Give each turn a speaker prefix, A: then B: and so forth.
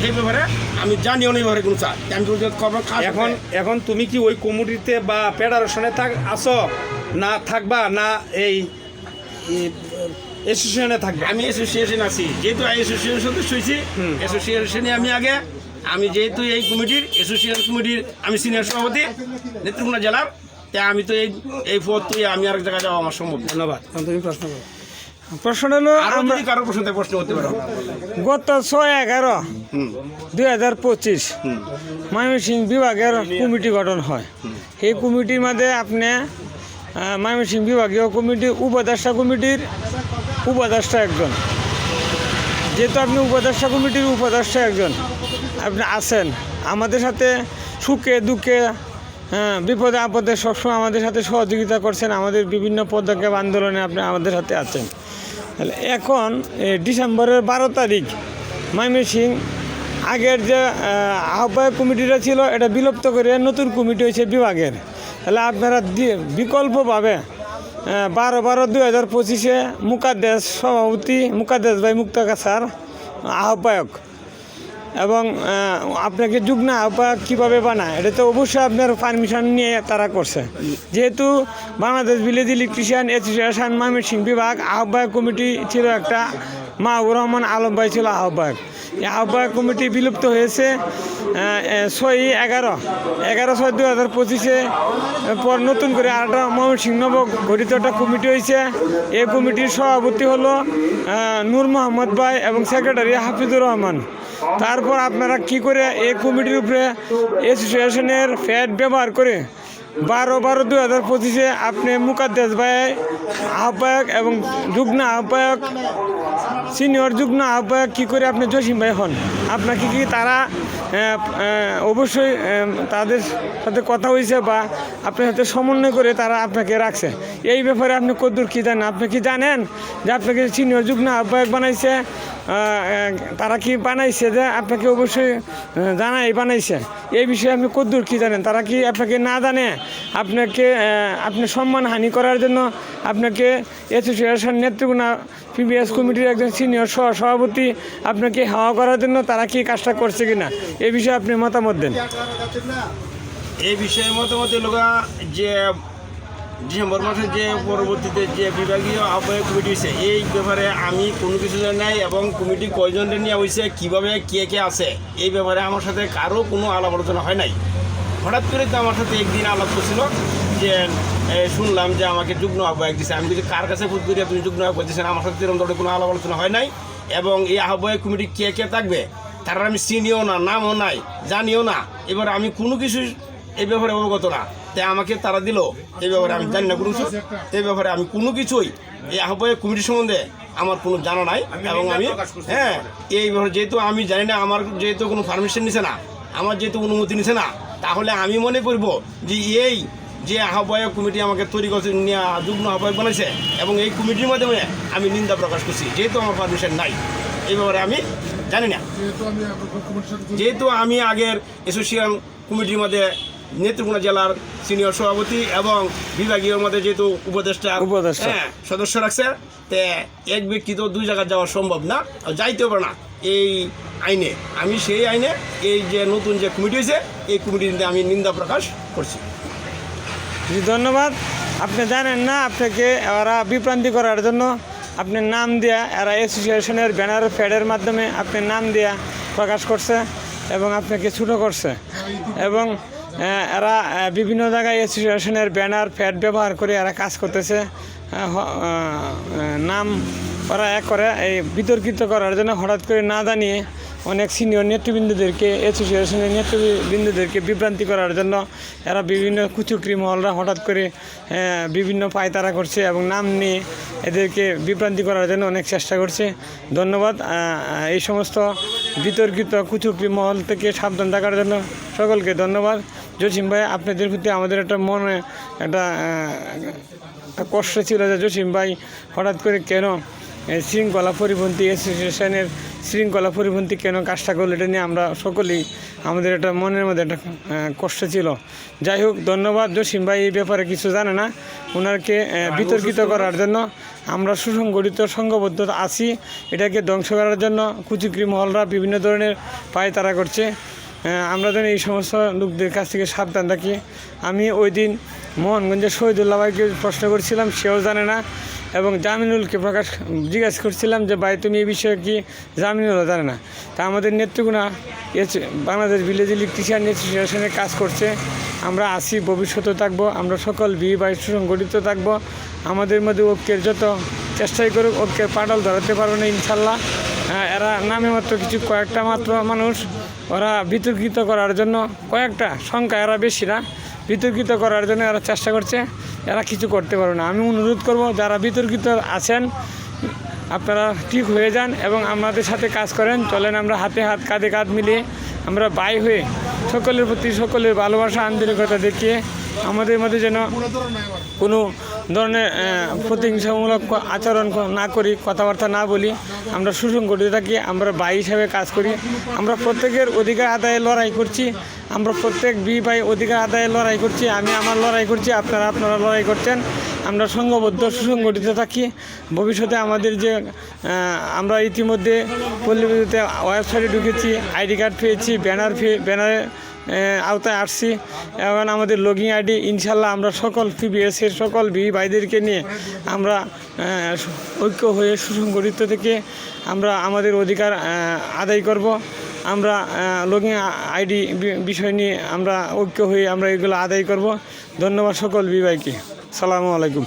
A: সেই ব্যাপারে আমি জানিও না এই ব্যাপারে কোনো চাল আমি
B: এখন তুমি কি ওই কমিটিতে বা ফেডারেশনে আছো না থাকবা না এই অ্যাসোসিয়েশনে থাকবে?
A: আমি অ্যাসোসিয়েশন আছি, যেহেতু অ্যাসোসিয়েশন সদস্য হয়েছি, অ্যাসোসিয়েশনে আমি যেহেতু এই কমিটির অ্যাসোসিয়েশন কমিটির আমি সিনিয়র সভাপতি নেত্রকোনা জেলার, তাই আমি তো এই পদ তুই আমি আরেক জায়গায় যাওয়া আমার সম্ভব।
B: ধন্যবাদ। তুমি প্রশ্ন করো। প্রশ্ন হলো
A: আমরা কারোর প্রশ্ন করতে পারো।
B: গত 6/11/2025 ময়মনসিংহ বিভাগের কমিটি গঠন হয়। এই কমিটির মধ্যে আপনি ময়মনসিংহ বিভাগীয় কমিটির উপদেষ্টা কমিটির উপদেষ্টা একজন। যেহেতু আপনি উপদেষ্টা কমিটির উপদেষ্টা একজন, আপনি আছেন আমাদের সাথে সুখে দুঃখে, বিপদে আপদে সবসময় আমাদের সাথে সহযোগিতা করছেন, আমাদের বিভিন্ন পদক্ষেপ আন্দোলনে আপনি আমাদের সাথে আছেন। এখন ডিসেম্বরের 12 তারিখ ময়মনসিংহ আগের যে আহ্বায়ক কমিটিটা ছিল এটা বিলুপ্ত করে নতুন কমিটি হয়েছে বিভাগের। তাহলে আপনারা বিকল্পভাবে 12/12/2025 মুকাদ্দেস সভাপতি মুকাদ্দেস ভাই মুক্তাগার স্যার আহ্বায়ক এবং আপনাকে যুগ্ম আহ্বায়ক কীভাবে বানায় এটা তো অবশ্যই আপনার পারমিশন নিয়ে তারা করছে। যেহেতু Bangladesh village electrician association Mymensingh বিভাগ আহ্বায়ক কমিটি ছিল একটা, মাহবুর রহমান আলম ভাই ছিল আহ্বায়ক। এই আহ্বায়ক কমিটি বিলুপ্ত হয়েছে 6/11/2025 পর নতুন করে আরেকটা ময়মনসিংহ নব গঠিত একটা কমিটি হয়েছে। এই কমিটির সভাপতি হলো নূর মোহাম্মদ ভাই এবং সেক্রেটারি হাফিজুর রহমান। তারপর আপনারা কি করে এই কমিটির উপরে অ্যাসোসিয়েশনের ফ্যাট ব্যবহার করে 12/12/2025 আপনি মুকাদ্দেস ভাই আহ্বায়ক এবং যুগ্ম আহ্বায়ক সিনিয়র যুগ্ম আহ্বায়ক কী করে আপনি জসিম ভাই হন? আপনাকে কি তারা অবশ্যই তাদের সাথে কথা হয়েছে বা আপনার সাথে সমন্বয় করে তারা আপনাকে রাখছে? এই ব্যাপারে আপনি কতদূর কী জানেন? আপনি কি জানেন যে আপনাকে সিনিয়র যুগ্ম আহ্বায়ক বানাইছে? তারা কি বানাইছে যে আপনাকে অবশ্যই জানাই বানাইছে? এই বিষয়ে আপনি কতদূর কী জানেন? তারা কি আপনাকে না জানে আপনি সম্মানহানি করার জন্য আপনাকে অ্যাসোসিয়েশন নেত্রকোনা পিবিএস কমিটির একজন সিনিয়র সভাপতি আপনাকে হাওয়া করার জন্য তারা কি কাজটা করছে কিনা এই বিষয়ে আপনি মতামত দেন।
A: এই বিষয়ে মতামত লোকা যে ডিসেম্বর মাসে যে পরবর্তীতে যে বিভাগীয় আহ্বায়ক কমিটি হয়েছে এই ব্যাপারে আমি কোনো কিছু জানি নাই এবং কমিটি কয়জনকে নিয়ে হয়েছে কীভাবে কে আছে এই ব্যাপারে আমার সাথে কারো কোনো আলাপ আলোচনা হয় নাই। হঠাৎ করে তো আমার সাথে একদিন আলাপ করছিল যে শুনলাম যে আমাকে যুগ্ম আহ্বায়ক দিচ্ছে। আমি বলছি কার কাছে বুঝ করি আপনি যুগ্ম আহ্বায়ক দিচ্ছেন? আমার সাথে এরকম ধরনের কোনো আলাপ আলোচনা হয় নাই এবং এই আহ্বায়ক কমিটি কে থাকবে তারা আমি চিনিও না, নামও নাই, জানিও না। এবার আমি কোনো কিছু এই ব্যাপারে অবগত না, তাই আমাকে তারা দিল এই ব্যাপারে আমি জানি না কোনো কিছু। এই ব্যাপারে আমি কোনো কিছুই এই আহ্বায়ক কমিটি সম্বন্ধে আমার কোনো জানা নাই এবং আমি এই ব্যাপারে যেহেতু আমি জানি না, আমার যেহেতু কোনো পারমিশন নিছে না, আমার যেহেতু অনুমতি নিছে না, তাহলে আমি মনে করব যে এই যে আহ্বায়ক কমিটি আমাকে তৈরি করছে নিয়ে যুগ্ম আহ্বায়ক বানাইছে এবং এই কমিটির মাধ্যমে আমি নিন্দা প্রকাশ করছি যেহেতু আমার পারমিশন নাই। এই ব্যাপারে আমি জানি না, যেহেতু আমি আগের অ্যাসোসিয়েশন কমিটির মধ্যে নেত্রকোনা জেলার সিনিয়র সভাপতি এবং বিভাগীয় মধ্যে যেহেতু উপদেষ্টা সদস্য রাখছে, তে এক ব্যক্তি তো দুই জায়গায় যাওয়া সম্ভব না, যাইতেও পারে না। এই আইনে আমি সেই আইনে এই যে নতুন যে কমিটি হয়েছে এই কমিটিতে আমি নিন্দা প্রকাশ করছি।
B: ধন্যবাদ। আপনি জানেন না আপনাকে ওরা বিভ্রান্তি করার জন্য আপনার নাম দেয়া এরা অ্যাসোসিয়েশনের ব্যানার ফ্যাডের মাধ্যমে আপনার নাম দেয়া প্রকাশ করছে এবং আপনাকে ছোটো করছে এবং এরা বিভিন্ন জায়গায় অ্যাসোসিয়েশনের ব্যানার ফ্যাড ব্যবহার করে এরা কাজ করতেছে। নাম ওরা করে এই বিতর্কিত করার জন্য হঠাৎ করে না জানিয়ে অনেক সিনিয়র নেতৃবৃন্দদেরকে অ্যাসোসিয়েশনের নেতৃবৃন্দদেরকে বিভ্রান্তি করার জন্য এরা বিভিন্ন কুচক্রি মহলরা হঠাৎ করে বিভিন্ন পায়তারা করছে এবং নাম নিয়ে এদেরকে বিভ্রান্তি করার জন্য অনেক চেষ্টা করছে। ধন্যবাদ। এই সমস্ত বিতর্কিত কুচক্রি মহল থেকে সাবধান থাকার জন্য সকলকে ধন্যবাদ। জসিম ভাই, আপনাদের প্রতি আমাদের একটা মনে একটা কষ্ট ছিল যে জসিম ভাই হঠাৎ করে কেন শৃঙ্খলা পরিপন্থী অ্যাসোসিয়েশনের শৃঙ্খলা পরিপন্থী কেন কাজটা করলো এটা নিয়ে আমরা সকলেই আমাদের একটা মনের মধ্যে একটা কষ্ট ছিল। যাই হোক, ধন্যবাদ। জসিম ভাই এই ব্যাপারে কিছু জানে না, ওনাকে বিতর্কিত করার জন্য আমরা সুসংগঠিত সংঘবদ্ধ আছি। এটাকে ধ্বংস করার জন্য কুচক্রি মহলরা বিভিন্ন ধরনের পায়তারা করছে। আমরা যেন এই সমস্ত লোকদের কাছ থেকে সাবধান থাকি। আমি ওই দিন মোহনগঞ্জের শহীদুল্লাহ ভাইকে প্রশ্ন করছিলাম, সেও জানে না, এবং জামিনুলকে জিজ্ঞাসা করছিলাম যে ভাই তুমি এই বিষয়ে কি, জামিনুলও জানে না। তা আমাদের নেতৃগুণা বাংলাদেশ ভিলেজ ইলেকট্রিশিয়ান অ্যাসোসিয়েশনে কাজ করছে, আমরা আসি, ভবিষ্যতে থাকবো, আমরা সকল ভাই সুসংগঠিত থাকবো। আমাদের মধ্যে ঐক্যের যত চেষ্টাই করুক, ঐক্যের পাটল ধরাতে পারবে না ইনশাল্লাহ। এরা নামে মাত্র কয়েকটা মাত্র মানুষ, ওরা বিতর্কিত করার জন্য, কয়েকটা সংখ্যা, এরা বেশি না, বিতর্কিত করার জন্য এরা চেষ্টা করছে, এরা কিছু করতে পারবে না। আমি অনুরোধ করব যারা বিতর্কিত আছেন আপনারা ঠিক হয়ে যান এবং আমাদের সাথে কাজ করেন, চলেন আমরা হাতে হাত কাঁধে কাঁধ মিলিয়ে আমরা ভাই হয়ে সকলের প্রতি সকলের ভালোবাসা আন্তরিকতা দেখিয়ে আমাদের মধ্যে যেন কোনো ধরনের প্রতিহিংসামূলক আচরণ না করি, কথাবার্তা না বলি, আমরা সুসংগঠিত থাকি, আমরা ভাই হিসাবে কাজ করি, আমরা প্রত্যেকের অধিকার আদায়ে লড়াই করছি, আমরা প্রত্যেক ভাই অধিকার আদায়ে লড়াই করছি, আমি আমার লড়াই করছি, আপনারা লড়াই করছেন, আমরা সংঘবদ্ধ সুসংগঠিত থাকি। ভবিষ্যতে আমাদের যে আমরা ইতিমধ্যে পল্লীবিদ্যুতে ওয়েবসাইটে ঢুকেছি, আইডি কার্ড পেয়েছি, ব্যানারে আওতায় আসছি, এবং আমাদের লগিং আইডি, ইনশাল্লাহ আমরা সকল পিবিএসের সকল ভাইদেরকে নিয়ে আমরা ঐক্য হয়ে সুসংগঠিত থেকে আমরা আমাদের অধিকার আদায় করব। আমরা লগিং আইডি বিষয় নিয়ে আমরা ঐক্য হয়ে আমরা এগুলো আদায় করব। ধন্যবাদ সকল ভাইকে। সালামু আলাইকুম।